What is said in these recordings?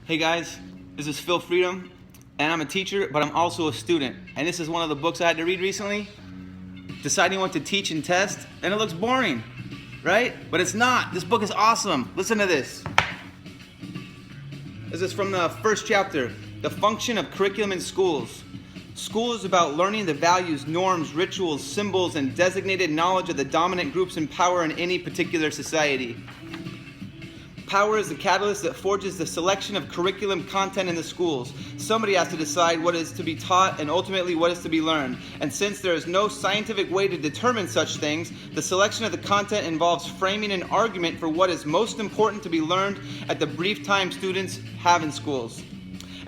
Hey guys, this is Phil Freedom, and I'm a teacher, but I'm also a student. And this is one of the books I had to read recently, deciding what to teach and test, and it looks boring, right? But it's not. This book is awesome. Listen to this. This is from the first chapter, The Function of Curriculum in Schools. School is about learning the values, norms, rituals, symbols, and designated knowledge of the dominant groups in power in any particular society. Power is the catalyst that forges the selection of curriculum content in the schools. Somebody has to decide what is to be taught and ultimately what is to be learned. And since there is no scientific way to determine such things, the selection of the content involves framing an argument for what is most important to be learned at the brief time students have in schools.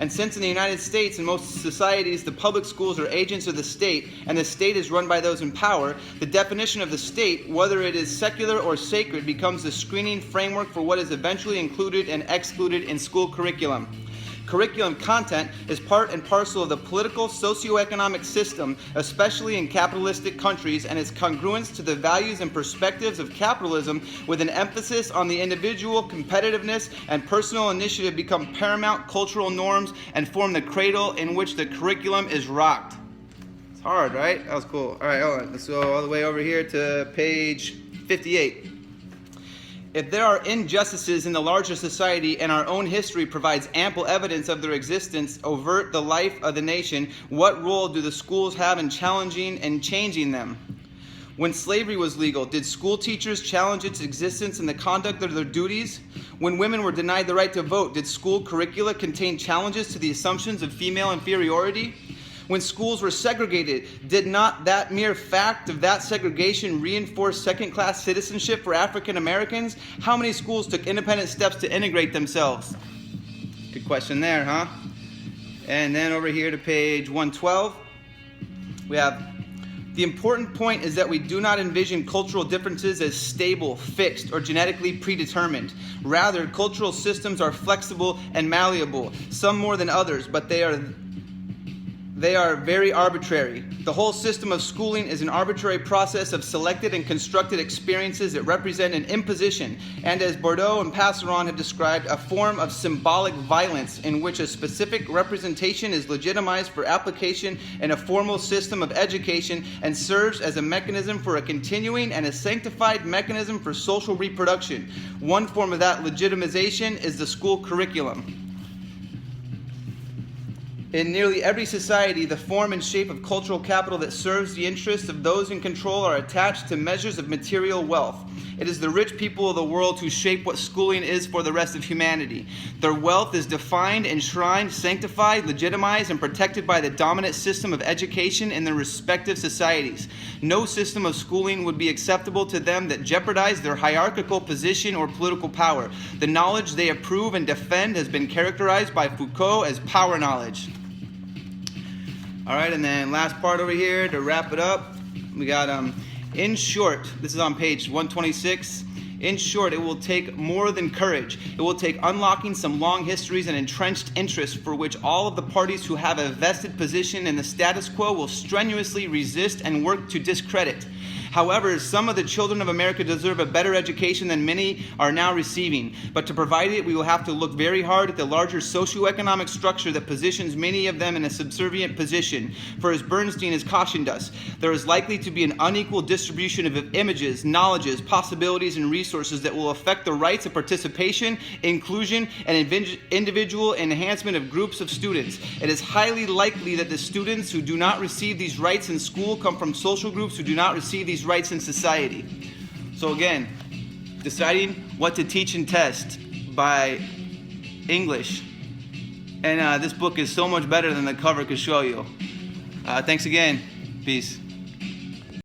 And since in the United States and most societies the public schools are agents of the state and the state is run by those in power, the definition of the state, whether it is secular or sacred, becomes the screening framework for what is eventually included and excluded in school curriculum. Curriculum content is part and parcel of the political, socioeconomic system, especially in capitalistic countries, and its congruence to the values and perspectives of capitalism with an emphasis on the individual, competitiveness, and personal initiative become paramount cultural norms and form the cradle in which the curriculum is rocked. It's hard, right? That was cool. All right, hold on. Let's go all the way over here to page 58. If there are injustices in the larger society and our own history provides ample evidence of their existence, overt the life of the nation, what role do the schools have in challenging and changing them? When slavery was legal, did school teachers challenge its existence and the conduct of their duties? When women were denied the right to vote, did school curricula contain challenges to the assumptions of female inferiority? When schools were segregated, did not that mere fact of that segregation reinforce second-class citizenship for African Americans? How many schools took independent steps to integrate themselves? Good question there, huh? And then over here to page 112, we have, the important point is that we do not envision cultural differences as stable, fixed, or genetically predetermined. Rather, cultural systems are flexible and malleable, some more than others, but they are very arbitrary. The whole system of schooling is an arbitrary process of selected and constructed experiences that represent an imposition, and as Bordeaux and Passeron have described, a form of symbolic violence in which a specific representation is legitimized for application in a formal system of education and serves as a mechanism for a continuing and a sanctified mechanism for social reproduction. One form of that legitimization is the school curriculum. In nearly every society, the form and shape of cultural capital that serves the interests of those in control are attached to measures of material wealth. It is the rich people of the world who shape what schooling is for the rest of humanity. Their wealth is defined, enshrined, sanctified, legitimized, and protected by the dominant system of education in their respective societies. No system of schooling would be acceptable to them that jeopardized their hierarchical position or political power. The knowledge they approve and defend has been characterized by Foucault as power knowledge. All right, and then last part over here to wrap it up, we got, in short, this is on page 126. In short, it will take more than courage. It will take unlocking some long histories and entrenched interests for which all of the parties who have a vested position in the status quo will strenuously resist and work to discredit. However, some of the children of America deserve a better education than many are now receiving. But to provide it, we will have to look very hard at the larger socioeconomic structure that positions many of them in a subservient position. For as Bernstein has cautioned us, there is likely to be an unequal distribution of images, knowledges, possibilities, and resources that will affect the rights of participation, inclusion, and individual enhancement of groups of students. It is highly likely that the students who do not receive these rights in school come from social groups who do not receive these rights in society. So again, deciding what to teach and test by English. And this book is so much better than the cover could show you. Thanks again. Peace.